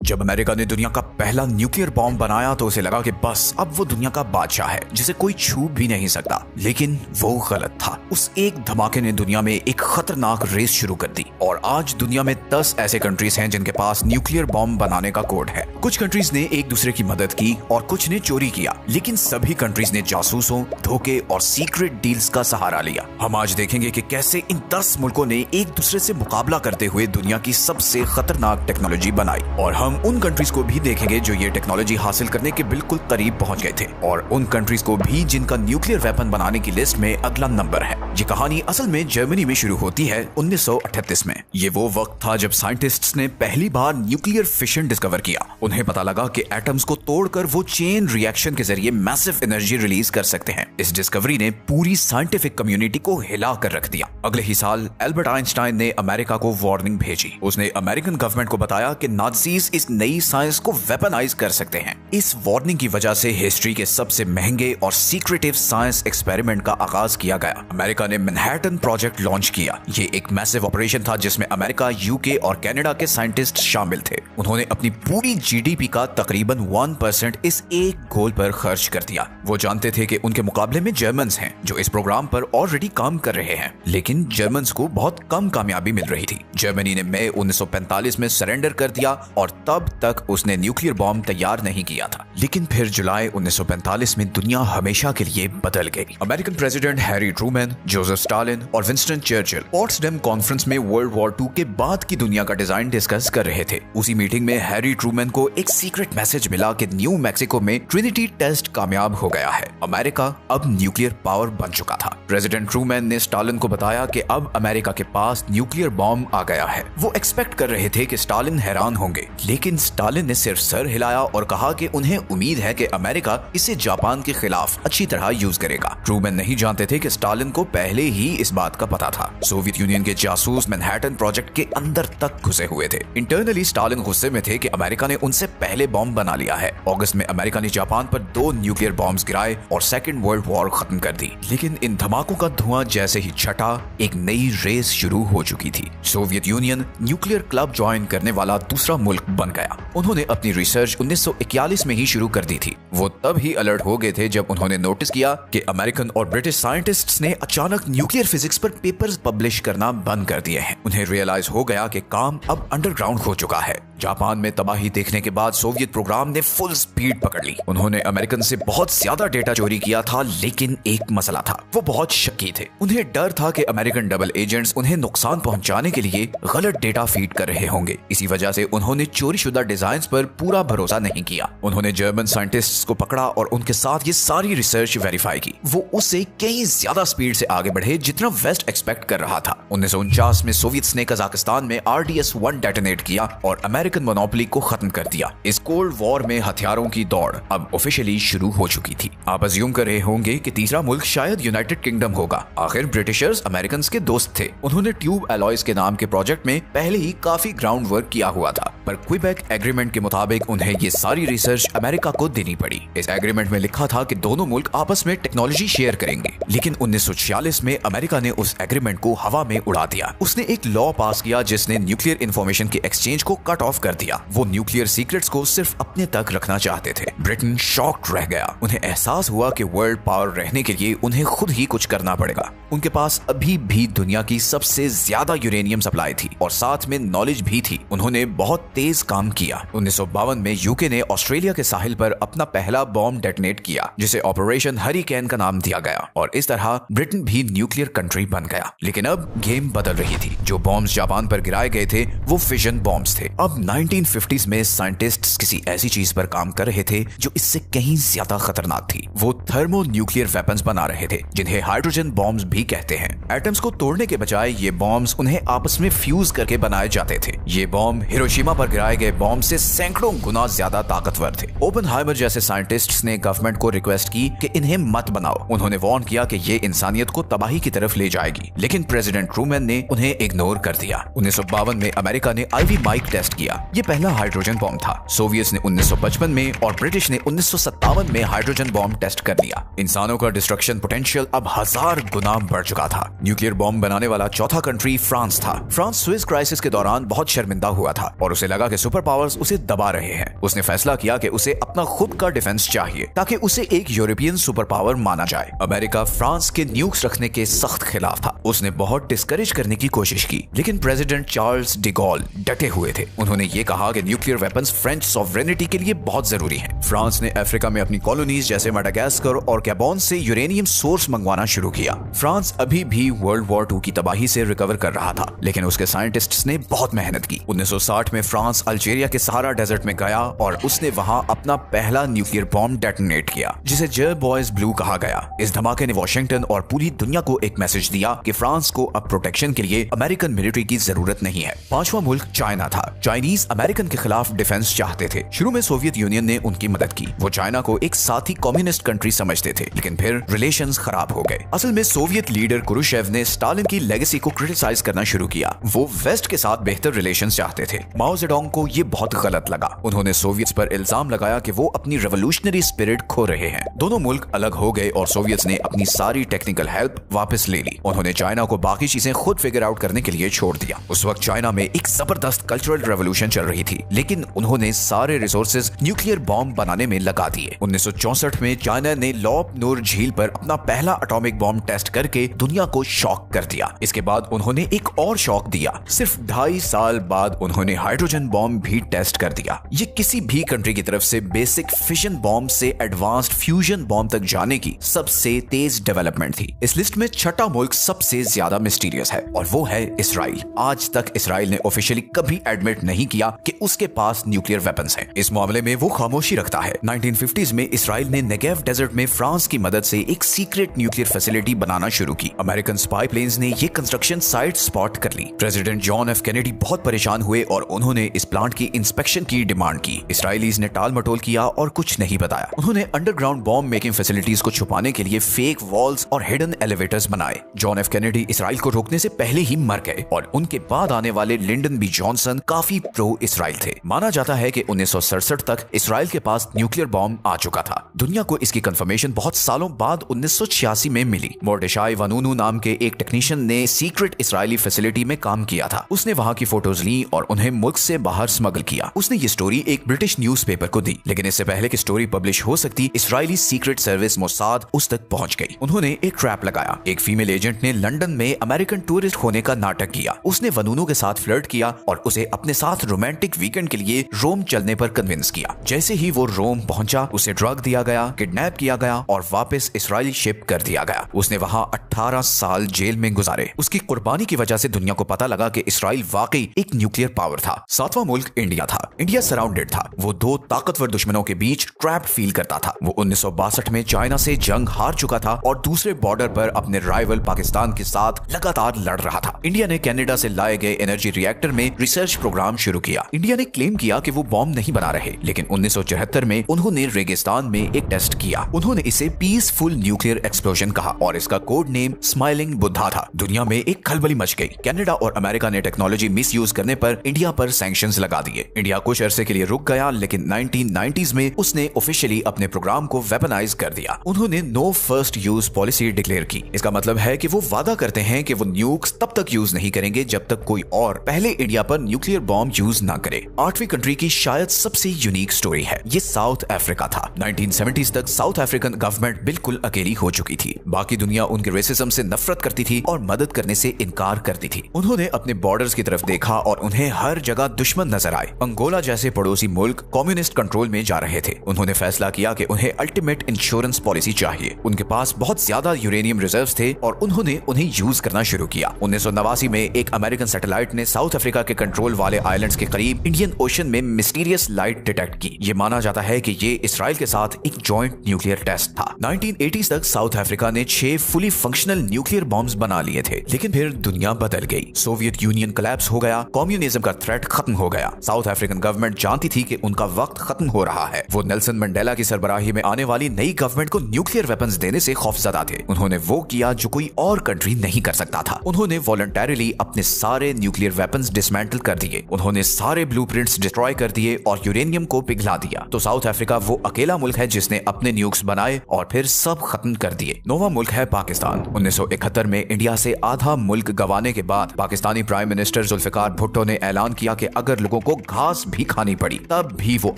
जब अमेरिका ने दुनिया का पहला न्यूक्लियर बॉम्ब बनाया तो उसे लगा कि बस अब वो दुनिया का बादशाह है जिसे कोई छू भी नहीं सकता। लेकिन वो गलत था। उस एक धमाके ने दुनिया में एक खतरनाक रेस शुरू कर दी और आज दुनिया में 10 ऐसे कंट्रीज हैं जिनके पास न्यूक्लियर बॉम्ब बनाने का कोड है। कुछ कंट्रीज ने एक दूसरे की मदद की और कुछ ने चोरी किया, लेकिन सभी कंट्रीज ने जासूसों, धोखे और सीक्रेट डील्स का सहारा लिया। हम आज देखेंगे कि कैसे इन 10 मुल्कों ने एक दूसरे से मुकाबला करते हुए दुनिया की सबसे खतरनाक टेक्नोलॉजी बनाई, और हम उन कंट्रीज को भी देखेंगे जो ये टेक्नोलॉजी हासिल करने के बिल्कुल करीब पहुंच गए थे, और उन कंट्रीज को भी जिनका न्यूक्लियर वेपन बनाने की लिस्ट में अगला नंबर है। ये कहानी असल में जर्मनी में शुरू होती है 1938 में। ये वो वक्त था जब साइंटिस्ट्स ने पहली बार न्यूक्लियर फिशन डिस्कवर किया। उन्हें पता लगा कि एटम्स को तोड़कर वो चेन रिएक्शन के जरिए मैसिव एनर्जी रिलीज कर सकते हैं। इस डिस्कवरी ने पूरी साइंटिफिक कम्युनिटी को हिला कर रख दिया। अगले ही साल एल्बर्ट आइंस्टाइन ने अमेरिका को वार्निंग भेजी। उसने अमेरिकन गवर्नमेंट को बताया कि नाज़ीज इस नई साइंस को वेपनाइज कर सकते हैं। इस वार्निंग की वजह से हिस्ट्री के सबसे महंगे और सीक्रेटिव साइंस एक्सपेरिमेंट का आगाज किया गया। अमेरिका ने मैनहट्टन प्रोजेक्ट लॉन्च किया। ये एक मैसिव ऑपरेशन था जिसमें अमेरिका, यूके और कनाडा के साइंटिस्ट शामिल थे। उन्होंने अपनी पूरी जीडीपी का तकरीबन 1% इस एक गोल पर खर्च कर दिया। वो जानते थे कि उनके मुकाबले में जर्मन्स हैं जो इस प्रोग्राम पर ऑलरेडी काम कर रहे हैं, लेकिन जर्मन्स को बहुत कम कामयाबी मिल रही थी। जर्मनी ने मई 1945 में सरेंडर कर दिया और तब तक उसने न्यूक्लियर बॉम्ब तैयार नहीं किया था। लेकिन फिर जुलाई 1945 में दुनिया हमेशा के लिए बदल गई। American president Harry Trueman, Joseph Stalin और विंस्टन चर्चिल पोट्सडम कॉन्फ्रेंस में वर्ल्ड वॉर 2 के बाद की दुनिया का डिजाइन डिस्कस कर रहे थे। उसी मीटिंग में हैरी ट्रूमैन को एक सीक्रेट मैसेज मिला कि न्यू मैक्सिको में ट्रिनिटी टेस्ट कामयाब हो गया है। अमेरिका अब न्यूक्लियर पावर बन चुका था। प्रेसिडेंट ट्रूमैन ने स्टालिन को बताया कि अब अमेरिका के पास न्यूक्लियर बॉम्ब आ गया है। वो एक्सपेक्ट कर रहे थे कि स्टालिन हैरान होंगे, लेकिन स्टालिन ने सिर्फ सर हिलाया और कहा कि उन्हें उम्मीद है कि अमेरिका इसे जापान के खिलाफ अच्छी तरह यूज करेगा। ट्रूमैन नहीं जानते थे कि स्टालिन को पहले ही इस बात का पता था। सोवियत यूनियन के जासूस मैनहट्टन प्रोजेक्ट के अंदर तक घुसे हुए थे। इंटरनली स्टालिन गुस्से में थे कि अमेरिका ने उनसे पहले बॉम्ब बना लिया है। अगस्त में अमेरिका ने जापान पर 2 न्यूक्लियर बॉम्ब्स गिराए और सेकेंड वर्ल्ड वॉर खत्म कर दी। लेकिन इन धमाकों का धुआं जैसे ही छटा, एक नई रेस शुरू हो चुकी थी। Soviet union nuclear club join करने वाला दूसरा मुल्क बन गया। उन्होंने अपनी रिसर्च 1941 में ही शुरू कर दी थी। वो तब ही अलर्ट हो गए थे जब उन्होंने नोटिस किया कि अमेरिकन और ब्रिटिश साइंटिस्ट्स ने अचानक न्यूक्लियर फिजिक्स पर पेपर्स पब्लिश करना बंद कर दिए हैं। उन्हें रियलाइज हो गया कि काम अब अंडरग्राउंड हो चुका है। जापान में तबाही देखने के बाद सोवियत प्रोग्राम ने फुल स्पीड पकड़ ली। उन्होंने अमेरिकन से बहुत ज्यादा डेटा चोरी किया था, लेकिन एक मसला था, वो बहुत शक्की थे। उन्हें डर था कि अमेरिकन डबल एजेंट्स उन्हें नुकसान पहुंचाने के लिए गलत डेटा फीड कर रहे होंगे। इसी वजह से उन्होंने चोरी शुदा डिजाइन पर पूरा भरोसा नहीं किया। उन्होंने जर्मन साइंटिस्ट्स को पकड़ा और उनके साथ ये सारी रिसर्च वेरीफाई की। वो उससे कई ज्यादा स्पीड से आगे बढ़े जितना वेस्ट एक्सपेक्ट कर रहा था। 1949 में सोवियत्स ने कजाकिस्तान में RDS-1 डेटोनेट किया और अमेरिकन मोनोपोली को खत्म कर दिया। इस कोल्ड वॉर में हथियारों की दौड़ अब ऑफिशियली शुरू हो चुकी थी। आप अज्यूम कर रहे होंगे कि तीसरा मुल्क शायद यूनाइटेड किंगडम होगा। आखिर ब्रिटिशर्स अमेरिकन के दोस्त थे। उन्होंने ट्यूब एलॉयज के नाम के प्रोजेक्ट में पहले ही काफी ग्राउंड वर्क किया हुआ था, पर क्विबेक एग्रीमेंट के मुताबिक उन्हें ये सारी रिसर्च अमेरिका को देनी पड़ी। इस एग्रीमेंट में लिखा था कि दोनों मुल्क आपस में टेक्नोलॉजी शेयर करेंगे, लेकिन 1946 में अमेरिका ने उस एग्रीमेंट को हवा में उड़ा दिया। उसने एक लॉ पास किया जिसने न्यूक्लियर इंफॉर्मेशन के एक्सचेंज को कट ऑफ कर दिया। वो न्यूक्लियर सीक्रेट्स को सिर्फ अपने तक रखना चाहते थे। ब्रिटेन शॉक्ड रह गया। उन्हें एहसास हुआ कि वर्ल्ड पावर रहने के लिए उन्हें खुद ही कुछ करना पड़ेगा। उनके पास अभी भी दुनिया की सबसे ज्यादा यूरेनियम सप्लाई थी और साथ में नॉलेज भी थी। उन्होंने बहुत तेज काम किया। 1952 में यूके ने ऑस्ट्रेलिया के साहिल पर अपना पहला बॉम्ब डेटोनेट किया, जिसे ऑपरेशन हरिकेन का नाम दिया गया, और इस तरह ब्रिटेन भी न्यूक्लियर कंट्री बन गया। लेकिन अब गेम बदल रही थी। जो बॉम्ब्स जापान पर गिराए गए थे वो फिजन बॉम्ब्स थे। अब 1950s में साइंटिस्ट्स किसी ऐसी चीज पर काम कर रहे थे जो इससे कहीं ज्यादा खतरनाक थी। वो थर्मो न्यूक्लियर वेपन्स बना रहे थे, जिन्हें हाइड्रोजन बॉम्ब्स भी कहते हैं। एटम्स को तोड़ने के बजाय ये बॉम्ब्स उन्हें आपस में फ्यूज करके बनाए जाते थे। ये बॉम्ब हिरोशिमा पर गिराए गए बॉम्ब से सैकड़ों गुना ज्यादा ताकतवर थे। ओपेनहाइमर जैसे साइंटिस्ट्स ने गवर्नमेंट को रिक्वेस्ट की कि इन्हें मत बनाओ। उन्होंने वार्न किया कि ये इंसानियत को तबाही की तरफ ले जाएगी, लेकिन प्रेसिडेंट ट्रूमैन ने उन्हें इग्नोर कर दिया। 1952 में अमेरिका ने आईवी माइक टेस्ट किया। ये पहला हाइड्रोजन बॉम्ब था। सोवियट्स ने 1955 में और ब्रिटिश ने 1957 में हाइड्रोजन बॉम्ब टेस्ट कर लिया। इंसानों का डिस्ट्रक्शन पोटेंशियल अब 1000 गुना बढ़ चुका था। न्यूक्लियर बॉम्ब बनाने वाला चौथा कंट्री फ्रांस था। फ्रांस स्विस क्राइसिस के दौरान बहुत शर्मिंदा हुआ था और उसे लगा कि सुपर पावर्स उसे दबा रहे हैं। उसने फैसला किया कि उसे अपना खुद का डिफेंस चाहिए ताकि उसे एक यूरोपियन सुपर पावर माना जाए। अमेरिका फ्रांस के न्यूक्स रखने के सख्त खिलाफ था। उसने बहुत डिस्करेज करने की कोशिश की, लेकिन प्रेसिडेंट चार्ल्स डी गॉल डटे हुए थे। उन्होंने ये कहा कि न्यूक्लियर वेपन्स फ्रेंच सॉवरेनिटी के लिए बहुत जरूरी हैं। फ्रांस ने अफ्रीका में अपनी कॉलोनीज जैसे मेडागास्कर और गैबोन से यूरेनियम सोर्स मंगवाना शुरू किया। फ्रांस अभी भी वर्ल्ड वॉर 2 की तबाही से रिकवर कर रहा था, लेकिन उसके साइंटिस्ट्स ने बहुत मेहनत की। 1960 में फ्रांस अल्जीरिया के सहारा डेजर्ट में गया और उसने वहां अपना पहला न्यूक्लियर बॉम्ब डेटोनेट किया, जिसे जेल बॉयज ब्लू कहा गया। इस धमाके ने वॉशिंगटन और पूरी दुनिया को एक मैसेज दिया कि फ्रांस को अब प्रोटेक्शन के लिए अमेरिकन मिलिट्री की जरूरत नहीं है। पांचवा मुल्क चाइना था। चाइनीज अमेरिकन के खिलाफ डिफेंस चाहते थे। शुरू में सोवियत यूनियन ने उनकी मदद की। वो चाइना को एक साथी कम्युनिस्ट कंट्री समझते थे, लेकिन फिर रिलेशंस खराब हो गए। असल में सोवियत लीडर क्रुश्चेव ने स्टालिन की लेगेसी को क्रिटिसाइज करना शुरू किया। वो वेस्ट के साथ बेहतर रिलेशंस चाहते थे। माओ जेडोंग को ये बहुत गलत लगा। उन्होंने सोवियट्स पर इल्जाम लगाया कि वो अपनी रेवोल्यूशनरी स्पिरिट खो रहे हैं। दोनों मुल्क अलग हो गए और सोवियट्स ने अपनी सारी टेक्निकल हेल्प वापस ले ली। उन्होंने चाइना को बाकी चीजें खुद फिगर आउट करने के लिए छोड़ दिया। उस वक्त चाइना में एक जबरदस्त कल्चरल रेवोल्यूशन चल रही थी, लेकिन उन्होंने सारे रिसोर्सेज न्यूक्लियर बॉम्ब बनाने में लगा दिए। 1964 में चाइना ने लॉप नूर झील पर अपना पहला एटॉमिक बॉम्ब टेस्ट करके दुनिया को शॉक कर दिया। इसके बाद उन्होंने एक और शॉक दिया। सिर्फ 2.5 साल बाद उन्होंने हाइड्रोजन बॉम्ब भी टेस्ट कर दिया। ये किसी भी कंट्री की तरफ से बेसिक फिशन बॉम्ब से एडवांस्ड फ्यूजन बॉम्ब तक जाने की सबसे तेज डेवलपमेंट थी। इस लिस्ट में छठा मुल्क सबसे ज्यादा मिस्टीरियस है और वो है इसराइल। आज तक इसराइल ने ऑफिशियली कभी एडमिट नहीं किया कि उसके पास न्यूक्लियर वेपन्स हैं। इस मामले में वो खामोशी रखता है। 1950s में इसराइल ने नेगेव डेजर्ट में फ्रांस की मदद से एक सीक्रेट न्यूक्लियर फैसिलिटी बनाना शुरू की। अमेरिकन स्पाई प्लेन्स ने ये कंस्ट्रक्शन साइट स्पॉट कर ली। प्रेसिडेंट जॉन एफ कैनेडी बहुत परेशान हुए और उन्होंने इस प्लांट की इंस्पेक्शन की डिमांड की। इसराइलीज ने टाल मटोल किया और कुछ नहीं बताया। उन्होंने अंडरग्राउंड बॉम्ब मेकिंग फैसिलिटीज को छुपाने के लिए फेक वॉल्स और हिडन एलिवेटर्स बनाए। जॉन एफ कैनेडी इसराइल को रोकने से पहले ही मर गए और उनके बाद आने वाले लिंडन बी जॉनसन काफी प्रो इसराइल थे। माना जाता है कि 1967 तक इसराइल के पास न्यूक्लियर बॉम्ब आ चुका था। दुनिया को इसकी कंफर्मेशन बहुत सालों बाद 1986 में मिली। मोर्डेशाई वानूनू नाम के एक टेक्नीशियन ने सीक्रेट इसराइली फैसिलिटी में काम किया था। उसने वहां की फोटोज ली और उन्हें मुल्क से बाहर स्मगल किया। उसने ये स्टोरी एक ब्रिटिश न्यूज़पेपर को दी, लेकिन इससे पहले कि स्टोरी पब्लिश हो सकती, इसराइली सीक्रेट सर्विस मोसाद उस तक पहुंच गई। उन्होंने एक ट्रैप लगाया। एक फीमेल एजेंट ने लंदन में अमेरिकन टूरिस्ट होने का नाटक किया। उसने वनूनू के साथ फ्लर्ट किया और उसे अपने साथ रोमांटिक वीकेंड के लिए रोम चलने पर कन्विंस किया। जैसे ही वो रोम पहुंचा, उसे ड्रग दिया गया, किडनैप किया गया और वापस इसराइली शिप कर दिया गया। उसने वहां 18 साल जेल में गुजारे। उसकी कुर्बानी की वजह से दुनिया को पता लगा कि इसराइल वाकई एक न्यूक्लियर पावर था। सातवां मुल्क इंडिया था। इंडिया सराउंडेड था। वो दो ताकतवर दुश्मनों के बीच ट्रैप्ड फील करता था। वो 1962 में चाइना से जंग हार चुका था और दूसरे बॉर्डर पर अपने राइवल पाकिस्तान के साथ लगातार लड़ रहा था। इंडिया ने कनाडा से लाए गए एनर्जी रिएक्टर में रिसर्च प्रोग्राम शुरू किया। इंडिया ने क्लेम किया कि वो बॉम्ब नहीं बना रहे, लेकिन 1974 में उन्होंने रेगिस्तान में एक टेस्ट किया। उन्होंने इसे पीसफुल न्यूक्लियर एक्सप्लोजन कहा और इसका कोड नेम स्माइलिंग बुद्धा था। दुनिया में एक खलबली मच गई। कनाडा और अमेरिका ने टेक्नोलॉजी मिसयूज करने पर इंडिया पर सैंक्शंस लगा दिए। इंडिया कुछ अरसे के लिए रुक गया, लेकिन 1990s में उसने ऑफिशियली अपने प्रोग्राम को वेपनाइज कर दिया। उन्होंने no first use policy declare की। इसका मतलब है कि वो वादा करते हैं कि वो न्यूक्स तब तक यूज नहीं करेंगे जब तक कोई और पहले इंडिया पर न्यूक्लियर बॉम्ब यूज ना करे। 8वीं कंट्री की शायद सबसे यूनिक स्टोरी है। ये साउथ अफ्रीका था। 1970s तक साउथ अफ्रीकन गवर्नमेंट बिल्कुल अकेली हो चुकी थी। बाकी दुनिया उनके रेसिज्म से नफरत करती थी और मदद करने से इनकार करती थी। उन्होंने अपने बॉर्डर्स की तरफ देखा और उन्हें हर जगह दुश्मन नजर आए। अंगोला जैसे पड़ोसी मुल्क कम्युनिस्ट कंट्रोल में जा रहे थे। उन्होंने फैसला किया कि उन्हें अल्टीमेट इंश्योरेंस पॉलिसी चाहिए। उनके पास बहुत ज्यादा यूरेनियम रिजर्व्स थे और उन्होंने उन्हें यूज करना शुरू किया। 1989 में एक अमेरिकन सैटेलाइट ने साउथ अफ्रीका के कंट्रोल वाले आइलैंड्स के करीब इंडियन ओशन में मिस्टीरियस लाइट डिटेक्ट की। ये माना जाता है कि ये इसराइल के साथ एक जॉइंट न्यूक्लियर टेस्ट था। 1980s तक साउथ अफ्रीका ने 6 फुली फंक्शनल न्यूक्लियर बॉम्ब्स बना लिए थे, लेकिन फिर दुनिया बदल गई। सोवियत यूनियन कोलैप्स हो गया। कम्युनिज्म का थ्रेट खत्म हो गया। साउथ अफ्रीकन गवर्नमेंट जानती थी कि उनका वक्त खत्म हो रहा है। वो नेल्सन मंडेला की सरबराही में आने वाली नई गवर्नमेंट को न्यूक्लियर वेपन्स देने से खौफजदा थे। उन्होंने वो किया जो कोई और कंट्री नहीं कर सकता था। उन्होंने वॉलंटरीली अपने सारे न्यूक्लियर वेपन्स डिसमेंटल कर दिए। उन्होंने सारे ब्लूप्रिंट्स डिस्ट्रॉय कर दिए और यूरेनियम को पिघला दिया। तो साउथ अफ्रीका वो अकेला मुल्क है जिसने अपने न्यूक्स बनाए और फिर सब खत्म कर दिए। नौवां मुल्क है पाकिस्तान। 1971 में इंडिया से आधा मुल्क गंवाने के बाद पाकिस्तानी प्राइम मिनिस्टर जुल्फिकार भुट्टो ने ऐलान किया कि अगर लोगों मुल्कों को घास भी खानी पड़ी, तब भी वो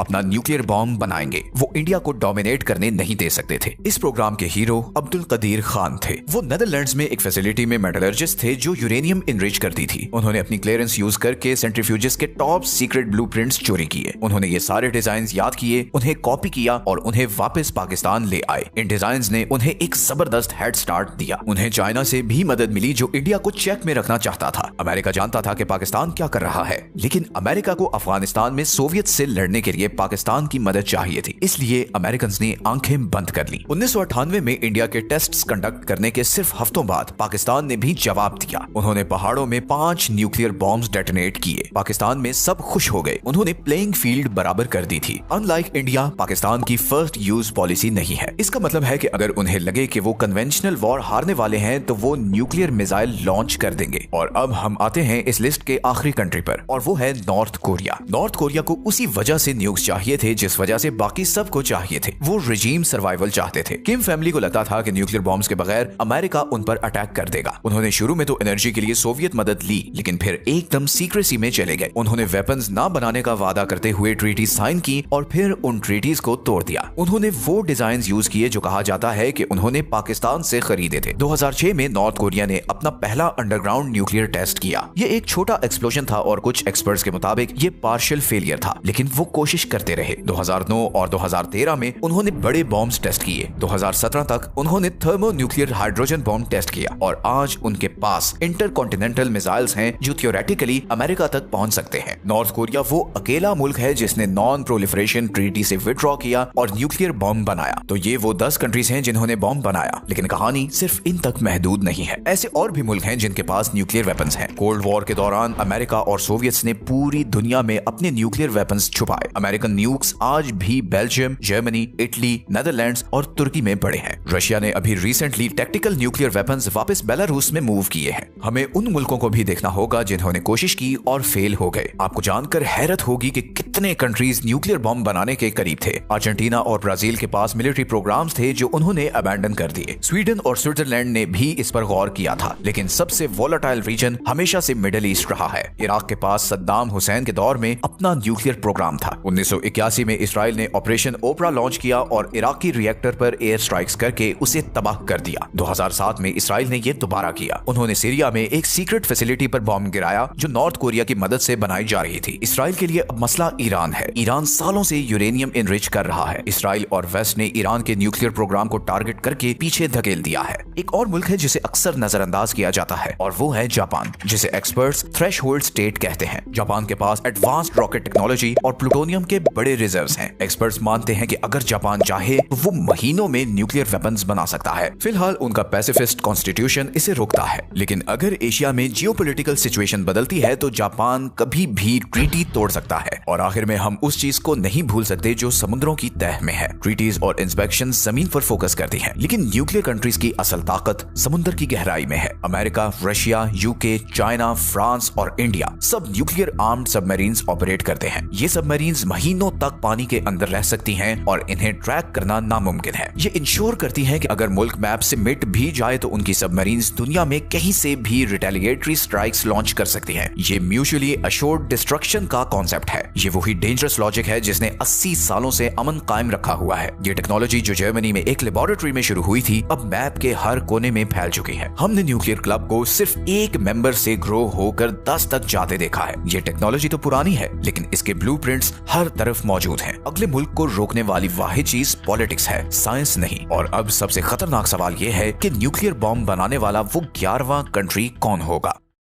अपना न्यूक्लियर बॉम्ब बनाएंगे। वो इंडिया को डोमिनेट करने नहीं दे सकते थे। इस प्रोग्राम के हीरो अब्दुल कदीर खान थे। वो नेदरलैंड्स में एक फैसिलिटी में मेटलर्जिस्ट थे जो यूरेनियम इनरिच करती थी। उन्होंने अपनी क्लियरेंस यूज करके सेंट्रीफ्यूजेस के टॉप सीक्रेट ब्लूप्रिंट्स चोरी किए। उन्होंने ये सारे डिजाइन याद किए, उन्हें कॉपी किया और उन्हें वापस पाकिस्तान ले आए। इन डिजाइन ने उन्हें एक जबरदस्त हेड स्टार्ट दिया। उन्हें चाइना से भी मदद मिली जो इंडिया को चेक में रखना चाहता था। अमेरिका जानता था कि पाकिस्तान क्या कर रहा है, लेकिन अमेरिका को अफगानिस्तान में सोवियत से लड़ने के लिए पाकिस्तान की मदद चाहिए थी, इसलिए अमेरिकन ने आंखें बंद कर ली। 1998 में इंडिया के टेस्ट्स कंडक्ट करने के सिर्फ हफ्तों बाद पाकिस्तान ने भी जवाब दिया। उन्होंने पहाड़ों में 5 न्यूक्लियर बॉम्ब्स डेटोनेट किए। पाकिस्तान में सब खुश हो गए। उन्होंने प्लेइंग फील्ड बराबर कर दी थी। अनलाइक इंडिया, पाकिस्तान की फर्स्ट यूज पॉलिसी नहीं है। इसका मतलब है कि अगर उन्हें लगे कि वो कन्वेंशनल वॉर हारने वाले हैं तो वो न्यूक्लियर मिसाइल लॉन्च कर देंगे। और अब हम आते हैं इस लिस्ट के आखिरी कंट्री पर, और वो है नॉर्थ कोरिया। नॉर्थ कोरिया को उसी वजह से न्यूक्स चाहिए थे जिस वजह से बाकी सबको चाहिए थे। वो रिजीम सर्वाइवल चाहते थे। किम फैमिली को लगता था कि न्यूक्लियर बॉम्ब्स के बगैर अमेरिका उन पर अटैक कर देगा। उन्होंने शुरू में तो एनर्जी के लिए सोवियत मदद ली, लेकिन फिर एकदम सीक्रेसी में चले गए। उन्होंने वेपन्स ना बनाने का वादा करते हुए ट्रीटी साइन की और फिर उन ट्रीटीज को तोड़ दिया। उन्होंने वो डिजाइन यूज किए जो कहा जाता है कि उन्होंने पाकिस्तान से खरीदे थे। 2006 में नॉर्थ कोरिया ने अपना पहला अंडरग्राउंड न्यूक्लियर टेस्ट किया। ये एक छोटा एक्सप्लोजन था और कुछ एक्सपर्ट्स के मुताबिक ये पार्शियल फेलियर था, लेकिन वो कोशिश करते रहे। 2009 और 2013 में उन्होंने बड़े बॉम्ब्स टेस्ट किए। 2017 तक उन्होंने thermonuclear hydrogen bomb test किया और आज उनके पास इंटरकॉन्टिनेंटल मिसाइल्स हैं जो थियोरेटिकली अमेरिका तक पहुंच सकते हैं। नॉर्थ कोरिया वो अकेला मुल्क है जिसने नॉन प्रोलिफरेशन ट्रीटी से विथड्रॉ किया और न्यूक्लियर बॉम्ब बनाया। तो ये वो 10 कंट्रीज हैं जिन्होंने बॉम्ब बनाया, लेकिन कहानी सिर्फ इन तक महदूद नहीं है। ऐसे और भी मुल्क हैं जिनके पास न्यूक्लियर वेपन्स हैं। कोल्ड वॉर के दौरान अमेरिका और सोवियट्स ने पूरी दुनिया में अपने न्यूक्लियर वेपन्स छुपाए। अमेरिकन न्यूक्स आज भी बेल्जियम, जर्मनी, इटली, नेदरलैंड्स और तुर्की में पड़े हैं। रशिया ने अभी रिसेंटली टैक्टिकल न्यूक्लियर वेपन्स वापस बेलारूस में मूव किए हैं। हमें उन मुल्कों को भी देखना होगा जिन्होंने कोशिश की और फेल हो गए। आपको जानकर हैरत होगी कि कितने कंट्रीज न्यूक्लियर बॉम्ब बनाने के करीब थे। अर्जेंटीना और ब्राजील के पास मिलिट्री प्रोग्राम्स थे जो उन्होंने अबैंडन कर दिए। स्वीडन और स्विट्जरलैंड ने भी इस पर गौर किया था, लेकिन सबसे वोलेटाइल रीजन हमेशा से मिडिल ईस्ट रहा है। इराक के पास सद्दाम हुसैन के दौर में अपना न्यूक्लियर प्रोग्राम था। 1981 में इसराइल ने ऑपरेशन ओपरा लॉन्च किया और इराकी रिएक्टर पर एयर स्ट्राइक्स करके उसे तबाह कर दिया। 2007 में इसराइल ने यह दोबारा किया। उन्होंने सीरिया में एक सीक्रेट फैसिलिटी पर बॉम्ब गिराया जो नॉर्थ कोरिया की मदद से बनाई जा रही थी। इसराइल के लिए अब मसला ईरान है। ईरान सालों से यूरेनियम इनरिच कर रहा है। इसराइल और वेस्ट ने ईरान के न्यूक्लियर प्रोग्राम को टारगेट करके पीछे धकेल दिया है। एक और मुल्क है जिसे अक्सर नजरअंदाज किया जाता है और वो है जापान, जिसे एक्सपर्ट्स थ्रेशहोल्ड स्टेट कहते हैं। जापान के पास एडवांस्ड रॉकेट टेक्नोलॉजी और प्लूटोनियम के बड़े रिजर्व्स हैं। एक्सपर्ट्स मानते हैं कि अगर जापान चाहे तो वो महीनों में न्यूक्लियर वेपन्स बना सकता है। फिलहाल उनका पैसिफिस्ट कॉन्स्टिट्यूशन इसे रोकता है, लेकिन अगर एशिया में जियोपॉलिटिकल सिचुएशन बदलती है तो जापान कभी भी ट्रीटी तोड़ सकता है। और आखिर में हम उस चीज को नहीं भूल सकते जो समुद्रों की तह में है। ट्रीटीज और इंस्पेक्शन जमीन पर फोकस करती हैं, लेकिन न्यूक्लियर कंट्रीज की असल ताकत समुद्र की गहराई में है। America, Russia, UK, China, France और इंडिया सब न्यूक्लियर आर्म्ड सबमरीन्स ऑपरेट करते हैं। ये सबमरीन्स महीनों तक पानी के अंदर रह सकती हैं और इन्हें ट्रैक करना नामुमकिन है। ये इंश्योर करती हैं कि अगर मुल्क मैप से मिट भी जाए तो उनकी सबमरीन्स दुनिया में कहीं से भी रिटेलिएटरी स्ट्राइक्स लॉन्च कर सकती हैं। ये म्यूचुअली अश्योर्ड डिस्ट्रक्शन का कॉन्सेप्ट है। ये वही डेंजरस लॉजिक है जिसने 80 सालों से अमन कायम रखा हुआ है। ये टेक्नोलॉजी जो जर्मनी में एक लेबोरेटरी में शुरू हुई थी अब मैप के हर कोने में फैल चुकी है। हमने न्यूक्लियर क्लब को सिर्फ एक मेंबर से ग्रो होकर 10 तक जाते देखा है। ये टेक्नोलॉजी तो पुरानी है, लेकिन इसके ब्लूप्रिंट्स हर तरफ मौजूद हैं। अगले मुल्क को रोकने वाली वाहिद चीज पॉलिटिक्स है, साइंस नहीं। और अब सबसे खतरनाक सवाल ये है कि न्यूक्लियर बॉम्ब बनाने वाला वो 11वां कंट्री कौन होगा।